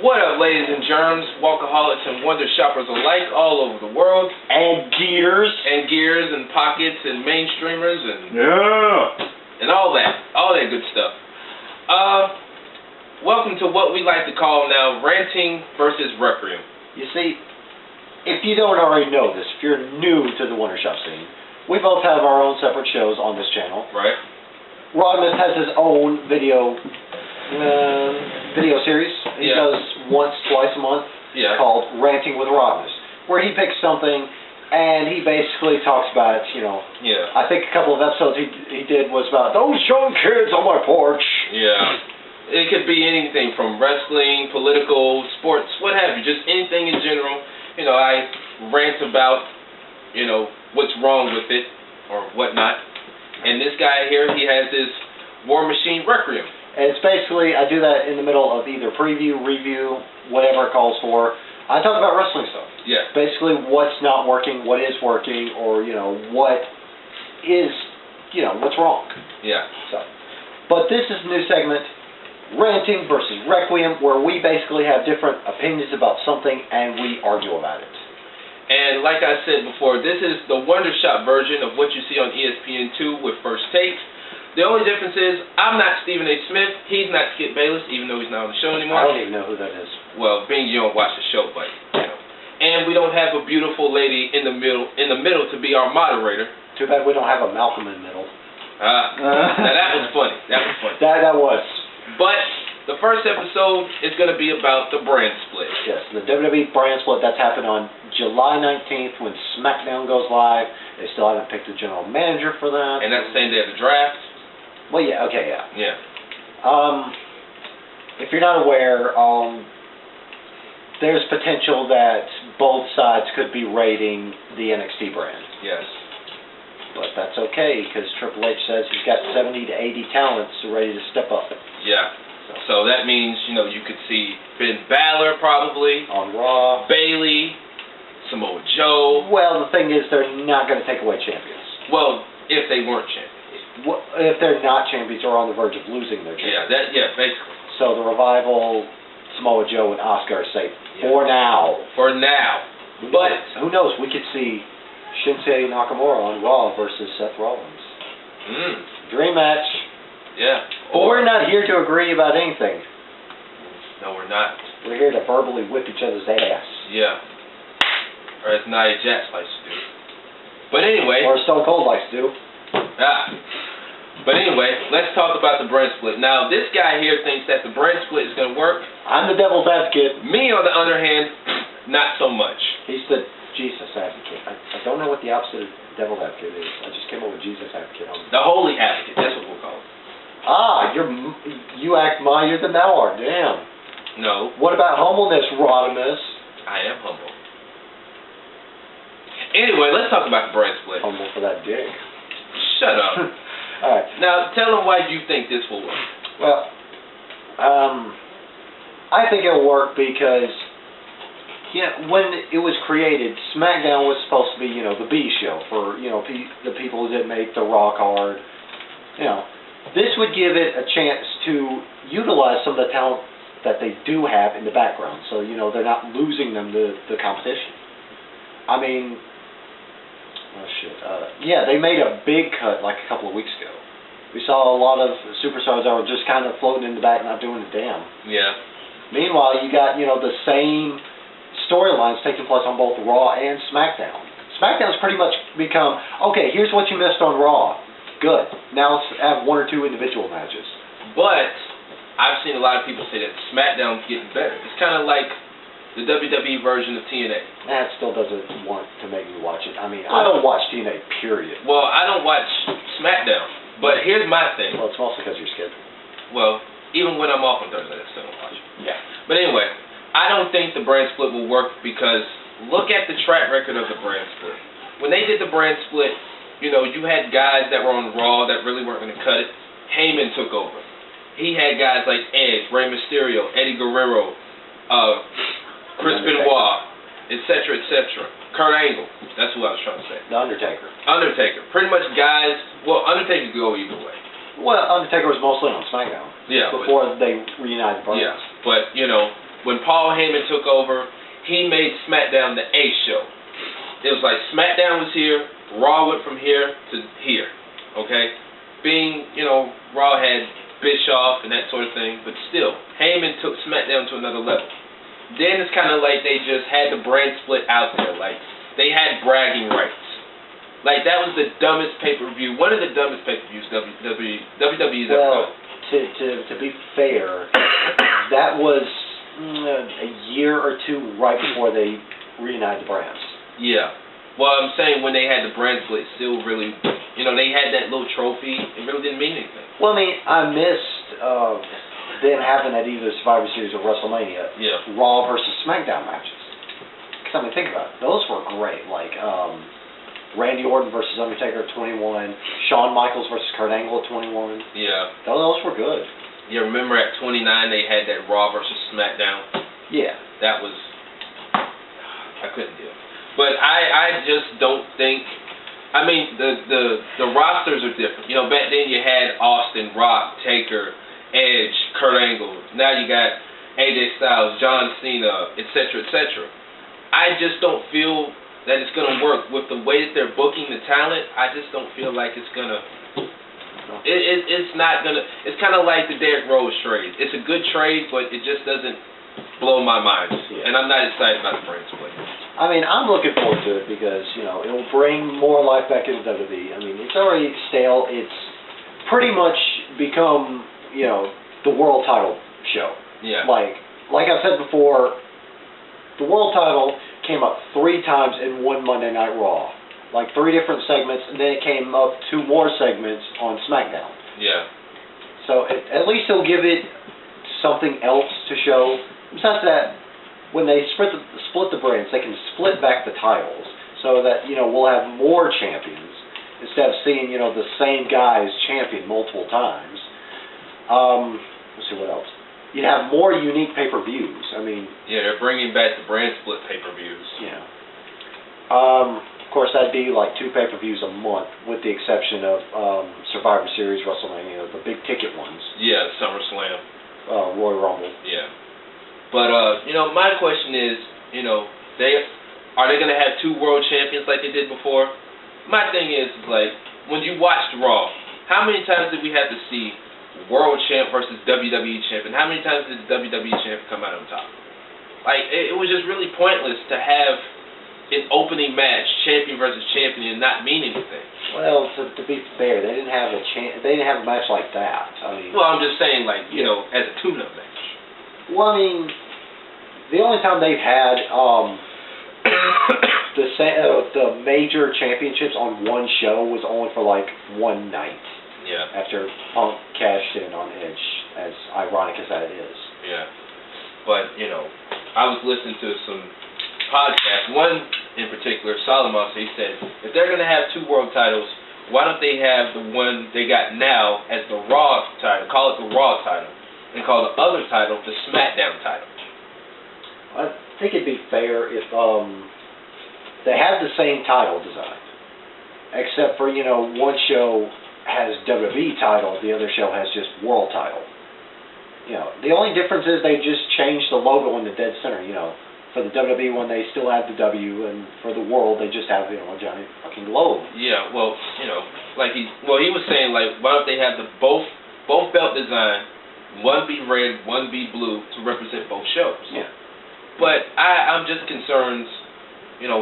What up, ladies and germs, walkaholics and WonderShoppers alike all over the world. And gears. And pockets and mainstreamers and Yeah. and all that good stuff. Welcome to what we like to call now Ranting versus Requiem. You see, if you don't already know this, if you're new to the WonderShop scene, we both have our own separate shows on this channel. Right. Rodimus has his own video series he does twice a month called Ranting with Rodimus, where he picks something and he basically talks about it, I think a couple of episodes he did was about those young kids on my porch. Yeah. It could be anything from wrestling, political, sports, what have you, just anything in general. I rant about, what's wrong with it or whatnot. And this guy here, he has his War Machine Requiem. And it's basically, I do that in the middle of either preview, review, whatever it calls for. I talk about wrestling stuff. Yeah. Basically what's not working, what is working, or, what is, what's wrong. Yeah. But this is a new segment, Ranting versus Requiem, where we basically have different opinions about something and we argue about it. And like I said before, this is the WonderShop version of what you see on ESPN2 with First Take. The only difference is, I'm not Stephen A. Smith, he's not Skip Bayless, even though he's not on the show anymore. I don't even know who that is. Well, being you don't watch the show, but, And we don't have a beautiful lady in the middle to be our moderator. Too bad we don't have a Malcolm in the middle. Now that was funny. That was. But the first episode is going to be about the brand split. Yes, the WWE Brand Split. That's happened on July 19th when SmackDown goes live. They still haven't picked a general manager for that. And that's the same day of the draft. Well, yeah, okay, yeah. Yeah. If you're not aware, there's potential that both sides could be raiding the NXT brand. Yes. But that's okay, because Triple H says he's got 70 to 80 talents ready to step up. Yeah. So that means, you could see Finn Balor probably. On Raw. Bayley. Samoa Joe. Well, the thing is, they're not going to take away champions. Well, if they weren't champions. If they're not champions or on the verge of losing their champions. Basically. So the Revival, Samoa Joe, and Asuka are safe for now. For now. But who knows? We could see Shinsuke Nakamura on Raw versus Seth Rollins. Dream match. Yeah. We're not here to agree about anything. No, we're not. We're here to verbally whip each other's ass. Yeah. Or as Nia Jax likes to do. But anyway. Or Stone Cold likes to do. But anyway, let's talk about the brand split. Now, this guy here thinks that the brand split is going to work. I'm the devil's advocate. Me, on the other hand, not so much. He's the Jesus advocate. I don't know what the opposite of devil's advocate is. I just came up with Jesus advocate. The holy advocate, that's what we'll call it. You act mightier than thou art. Damn. No. What about humbleness, Rodimus? I am humble. Anyway, let's talk about the brand split. Humble for that dick. Shut up. All right. Now, tell them why you think this will work. Well, I think it'll work because, when it was created, SmackDown was supposed to be, the B show for, the people who didn't make the Raw card. This would give it a chance to utilize some of the talent that they do have in the background. So, they're not losing them to the competition. I mean, they made a big cut like a couple of weeks ago. We saw a lot of superstars that were just kind of floating in the back, not doing a damn. Yeah. Meanwhile, you got, the same storylines taking place on both Raw and SmackDown. SmackDown's pretty much become, okay, here's what you missed on Raw. Good. Now let's have one or two individual matches. But I've seen a lot of people say that SmackDown's getting better. It's kind of like the WWE version of TNA. That still doesn't want to make me watch it. I mean, I don't watch TNA, period. Well, I don't watch SmackDown. But here's my thing. Well, it's mostly because you're scared. Well, even when I'm off on Thursday, I still don't watch it. Yeah. But anyway, I don't think the brand split will work because look at the track record of the brand split. When they did the brand split, you had guys that were on Raw that really weren't going to cut it. Heyman took over. He had guys like Edge, Rey Mysterio, Eddie Guerrero, Chris Benoit, etc., etc. Kurt Angle. That's who I was trying to say. The Undertaker. Pretty much guys. Well, Undertaker could go either way. Well, Undertaker was mostly on SmackDown. Yeah. Before they reunited the brands. Yeah. But, when Paul Heyman took over, he made SmackDown the A show. It was like SmackDown was here, Raw went from here to here, okay? Being, Raw had Bischoff and that sort of thing, but still, Heyman took SmackDown to another level. Then it's kind of like they just had the brand split out there, like they had bragging rights. Like that was the dumbest pay-per-view, one of the dumbest pay-per-views WWE's ever done. To be fair, that was a year or two right before they reunited the brands. Yeah. Well, I'm saying when they had the brand split, still really, they had that little trophy. It really didn't mean anything. Well, I mean, I missed them having at either Survivor Series or WrestleMania Raw versus SmackDown matches. Because, I mean, think about it. Those were great. Like, Randy Orton versus Undertaker at 21, Shawn Michaels versus Kurt Angle at 21. Yeah. Those were good. Yeah, remember at 29 they had that Raw versus SmackDown? Yeah. That was, I couldn't do it. But I just don't think, I mean, the rosters are different. Back then you had Austin, Rock, Taker, Edge, Kurt Angle. Now you got AJ Styles, John Cena, etc., etc. I just don't feel that it's going to work. With the way that they're booking the talent, I just don't feel like it's going to, it's not going to, it's kind of like the Derrick Rose trade. It's a good trade, but it just doesn't blow my mind. Yeah. And I'm not excited about the brand split. I mean, I'm looking forward to it because, it'll bring more life back into WWE. I mean, it's already stale. It's pretty much become, the world title show. Yeah. Like I said before, the world title came up 3 times in one Monday Night Raw. Like 3 different segments, and then it came up 2 more segments on SmackDown. Yeah. So at least he'll give it something else to show. Besides that, when they split the brands, they can split back the titles so that, we'll have more champions instead of seeing, the same guys champion multiple times. Let's see what else. You'd have more unique pay-per-views. I mean... Yeah, they're bringing back the brand split pay-per-views. Yeah. Of course, that'd be like 2 pay-per-views a month, with the exception of Survivor Series, WrestleMania, the big ticket ones. Yeah, SummerSlam. Royal Rumble. Yeah. But, my question is, are they going to have 2 world champions like they did before? My thing is, like, when you watched Raw, how many times did we have to see world champ versus WWE champion? How many times did the WWE champion come out on top? Like, it was just really pointless to have an opening match, champion versus champion, and not mean anything. Well, to be fair, they didn't have a match like that. I mean, well, I'm just saying, like, as a tune-up match. Well, I mean, the only time they've had the major championships on one show was only for like one night. Yeah. After Punk cashed in on Edge, as ironic as that is. Yeah. But I was listening to some podcasts. One in particular, Solomon, he said, if they're going to have 2 world titles, why don't they have the one they got now as the Raw title? Call it the Raw title. And call the other title the SmackDown title. I think it'd be fair if they have the same title design, except for one show has WWE title, the other show has just world title. The only difference is they just changed the logo in the dead center. For the WWE one they still have the W, and for the world they just have a giant fucking globe. Yeah, well, he was saying, like, why don't they have the both belt design? One be red, one be blue to represent both shows. Yeah. But I'm just concerned,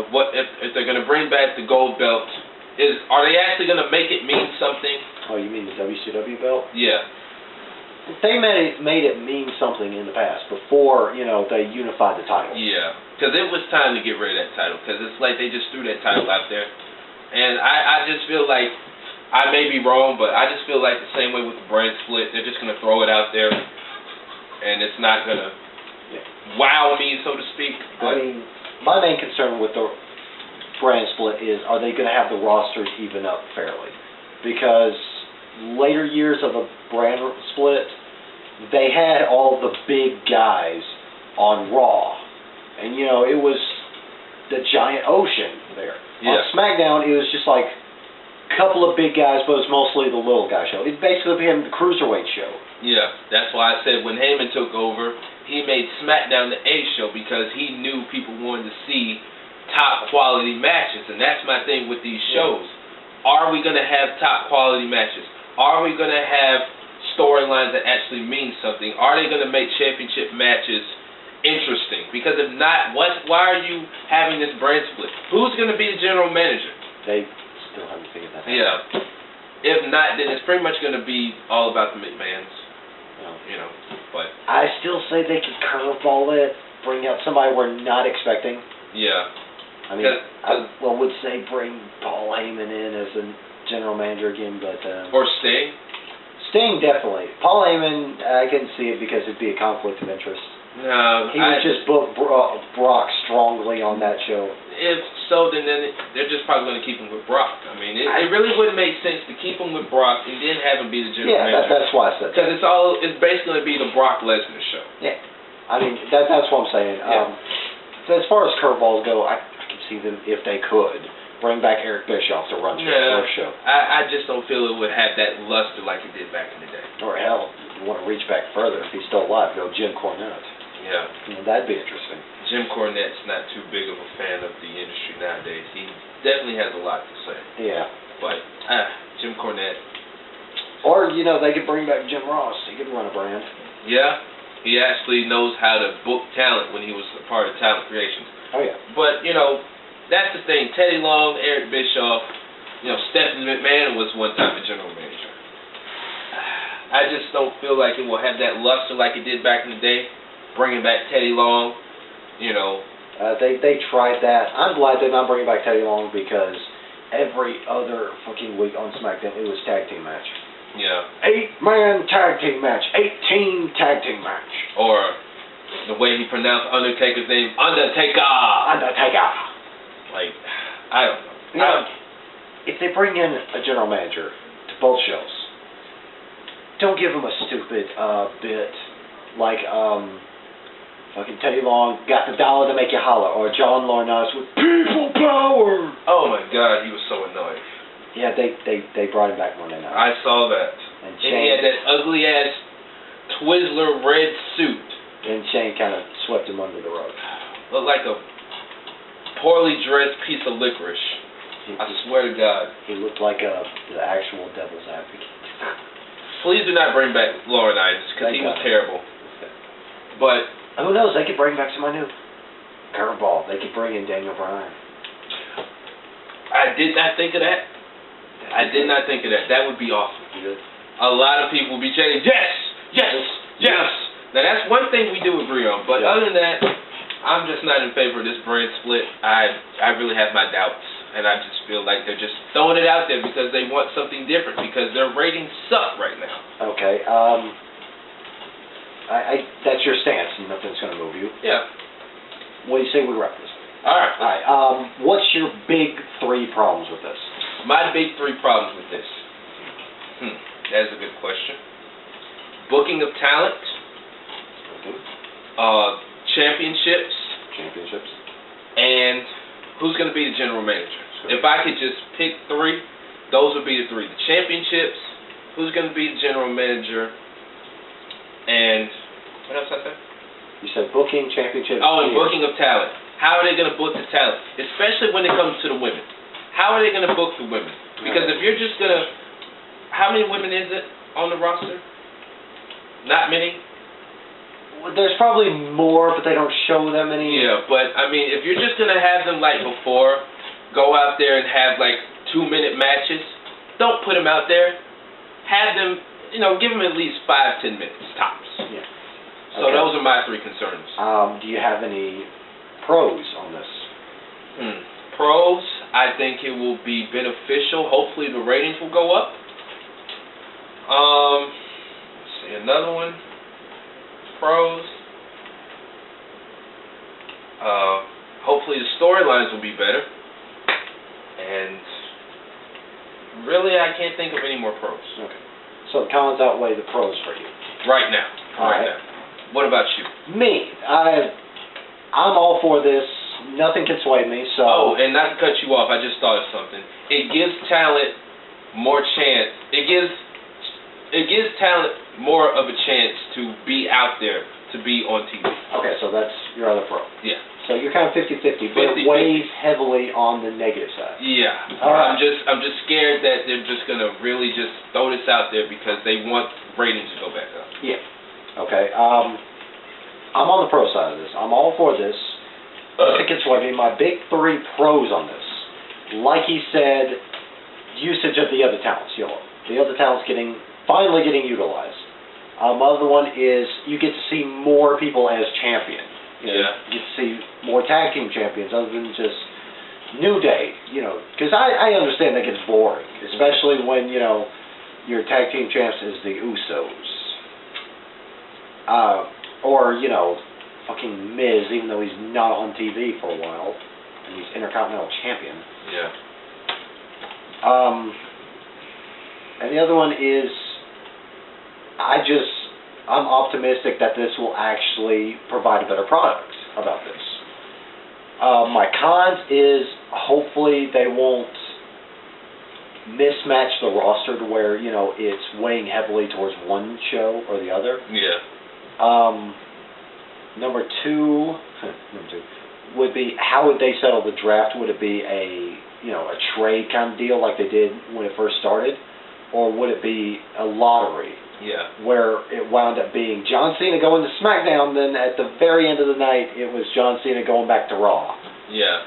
what if they're going to bring back the gold belt? Are they actually going to make it mean something? Oh, you mean the WCW belt? Yeah. They made it mean something in the past before they unified the title. Yeah, because it was time to get rid of that title. Because it's like they just threw that title out there, and I just feel like. I may be wrong, but I just feel like the same way with the brand split, they're just going to throw it out there, and it's not going to wow me, so to speak. But I mean, my main concern with the brand split is, are they going to have the rosters even up fairly? Because later years of a brand split, they had all the big guys on Raw, and it was the giant ocean there. Yeah. On SmackDown, it was just like couple of big guys, but it was mostly the little guy show. It basically became the cruiserweight show. Yeah, that's why I said when Heyman took over, he made SmackDown the A show because he knew people wanted to see top quality matches, and that's my thing with these shows. Are we going to have top quality matches? Are we going to have storylines that actually mean something? Are they going to make championship matches interesting? Because if not, why are you having this brand split? Who's going to be the general manager? They still haven't figured that out. Yeah. If not, then it's pretty much going to be all about the McMahons. You know, but I still say they could curveball it, bring out somebody we're not expecting. Yeah. I mean, I would say bring Paul Heyman in as a general manager again, but or Sting. Sting definitely. Paul Heyman, I can see it because it'd be a conflict of interest. No, he would just book Brock strongly on that show. If so, then they're just probably going to keep him with Brock. I mean, it really wouldn't make sense to keep him with Brock and then have him be the general manager. Yeah, that's why I said that. Because it's basically going to be the Brock Lesnar show. Yeah, I mean that's what I'm saying. Yeah. So as far as curveballs go, I can see them if they could bring back Eric Bischoff to run their show. I just don't feel it would have that luster like it did back in the day. Or hell, you want to reach back further if he's still alive, go Jim Cornette. Yeah. That'd be interesting. Jim Cornette's not too big of a fan of the industry nowadays. He definitely has a lot to say. Yeah. But, Jim Cornette. Or, they could bring back Jim Ross. He could run a brand. Yeah. He actually knows how to book talent when he was a part of Talent Creations. Oh, yeah. But, that's the thing. Teddy Long, Eric Bischoff, Stephanie McMahon was one time a general manager. I just don't feel like it will have that luster like it did back in the day. Bringing back Teddy Long, They tried that. I'm glad they're not bringing back Teddy Long because every other fucking week on SmackDown it was tag team match. Yeah. 8-man tag team match. 18 tag team match. Or the way he pronounced Undertaker's name, Undertaker. Like, I don't know. If they bring in a general manager to both shows, don't give them a stupid bit like fucking Teddy Long got the dollar to make you holler, or John Laurinaitis with people power. Oh my God, he was so annoying. Yeah, they brought him back Monday night. I saw that. And he had that ugly ass Twizzler red suit. And Shane kind of swept him under the rug. Looked like a poorly dressed piece of licorice. I swear to God. He looked like the actual devil's advocate. Please do not bring back Laurinaitis because he was terrible. But who knows? They could bring back somebody new. Curveball. They could bring in Daniel Bryan. I did not think of that. I did not think of that. That would be awesome. Good. A lot of people would be chanting, yes, yes, yes. Now that's one thing we do agree on. But other than that, I'm just not in favor of this brand split. I really have my doubts. And I just feel like they're just throwing it out there because they want something different because their ratings suck right now. Okay. That's your stance, and nothing's going to move you. Yeah. What do you say we wrap this? All right. What's your big 3 problems with this? My big 3 problems with this. That's a good question. Booking of talent. Okay. Championships. And who's going to be the general manager? Sure. If I could just pick 3, those would be the 3. The championships, who's going to be the general manager, and what else I said? You said booking, championships. Oh, and booking of talent. How are they going to book the talent? Especially when it comes to the women. How are they going to book the women? Because if you're just going to... How many women is it on the roster? Not many? There's probably more, but they don't show that many. Yeah, but, I mean, if you're just going to have them like before, go out there and have like 2-minute matches, don't put them out there. Have them, give them at least 5-10 minutes, tops. Yeah. So those are my 3 concerns. Do you have any pros on this? Pros, I think it will be beneficial. Hopefully the ratings will go up. Let's see, another one. Pros. Hopefully the storylines will be better. And really, I can't think of any more pros. Okay. So the cons outweigh the pros for you. Right now. Right now. What about you? Me. I'm all for this. Nothing can sway me. So. Oh, and not to cut you off, I just thought of something. It gives talent more chance. It gives talent more of a chance to be out there, to to be on TV. Okay, so that's your other pro. Yeah. So you're kind of 50-50, but it 50-50. weighs heavily on the negative side. Yeah. All right. I'm just scared that they're just gonna really just throw this out there because they want ratings to go back up. Yeah. Okay. I'm on the pro side of this. I'm all for this. I think it's what my big three pros on this. Like he said, usage of the other talents. You know, the other talents finally getting utilized. Other one is you get to see more people as champion. You know, Yeah. you get to see more tag team champions other than just New Day. You know, because I understand that gets boring, especially when your tag team champs is the Usos. Or fucking Miz, even though he's not on TV for a while, and he's Intercontinental Champion. Yeah. And the other one is, I'm optimistic that this will actually provide a better product about this. My cons is, hopefully they won't mismatch the roster to where, it's weighing heavily towards one show or the other. Yeah. Number two would be, how would they settle the draft? Would it be a trade kind of deal like they did when it first started? Or would it be a lottery? Yeah. Where it wound up being John Cena going to SmackDown, then at the very end of the night, it was John Cena going back to Raw. Yeah.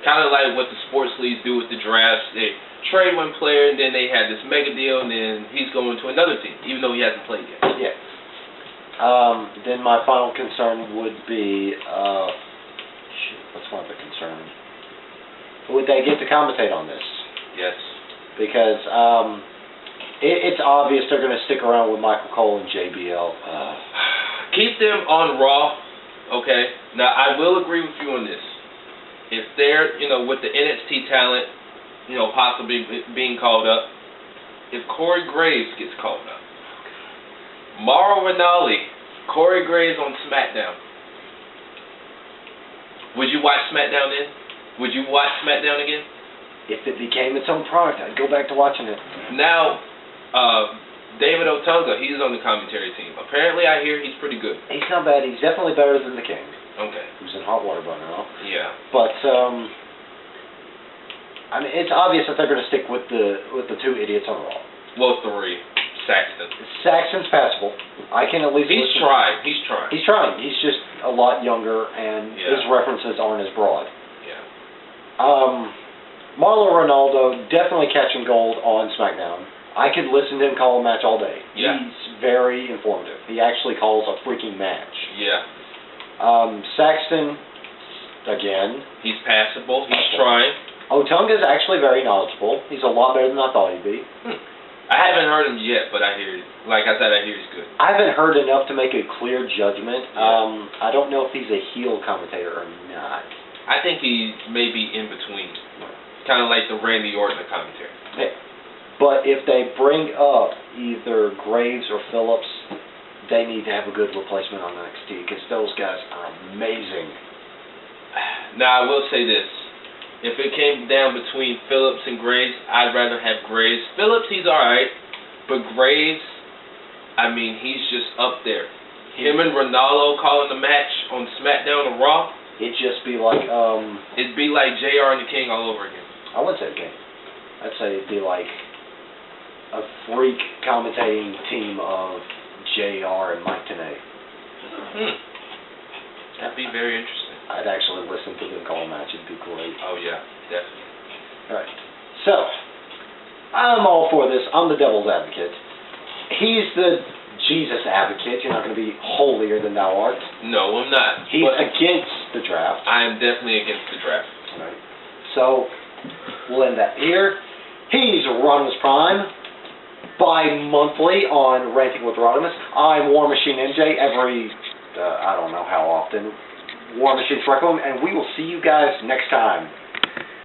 Kind of like what the sports leagues do with the drafts. They trade one player, and then they had this mega deal, and then he's going to another team, even though he hasn't played yet. Yeah. Then my final concern would be, what's one of the concerns? Would they get to commentate on this? Yes. Because it's obvious they're going to stick around with Michael Cole and JBL. Keep them on Raw, okay? Now, I will agree with you on this. If they're, with the NXT talent, possibly being called up, if Corey Graves gets called up, Mauro Ranalli, Corey Graves on SmackDown, would you watch SmackDown then? Would you watch SmackDown again? If it became its own product, I'd go back to watching it. Now, David Otunga, he's on the commentary team. Apparently, I hear he's pretty good. He's not bad. He's definitely better than the King. Okay. Who's in hot water by now. Yeah. But it's obvious that they're going to stick with the two idiots on Raw. Well, three. Saxton. Saxton's passable. I can at least. He's trying. He's trying. He's trying. He's just a lot younger, and his references aren't as broad. Yeah. Marlo Ronaldo definitely catching gold on SmackDown. I could listen to him call a match all day. Yeah. He's very informative. He actually calls a freaking match. Yeah. Saxton, again. He's passable. He's trying. Otunga's actually very knowledgeable. He's a lot better than I thought he'd be. I haven't heard him yet, but I hear, like I said, I hear he's good. I haven't heard enough to make a clear judgment. Yeah. I don't know if he's a heel commentator or not. I think he may be in between. Kind of like the Randy Orton of commentary. Yeah. But if they bring up either Graves or Phillips, they need to have a good replacement on NXT because those guys are amazing. Now, I will say this. If it came down between Phillips and Graves, I'd rather have Graves. Phillips, he's alright. But Graves, he's just up there. Him and Ronaldo calling the match on SmackDown or Raw. It'd just be like, it'd be like JR and the King all over again. I wouldn't say the King. I'd say it'd be like a freak commentating team of JR and Mike Tenay. That'd be very interesting. I'd actually listen to them call a match. It'd be great. Oh, yeah, definitely. Alright. So, I'm all for this. I'm the devil's advocate. He's the Jesus advocate. You're not going to be holier than thou art. No, I'm not. He's against the draft. I am definitely against the draft. Right. So, we'll end that here. He's Rodimus Prime, bi-monthly on Ranting with Rodimus. I'm War Machine NJ every, I don't know how often. War Machine's Requiem, and we will see you guys next time.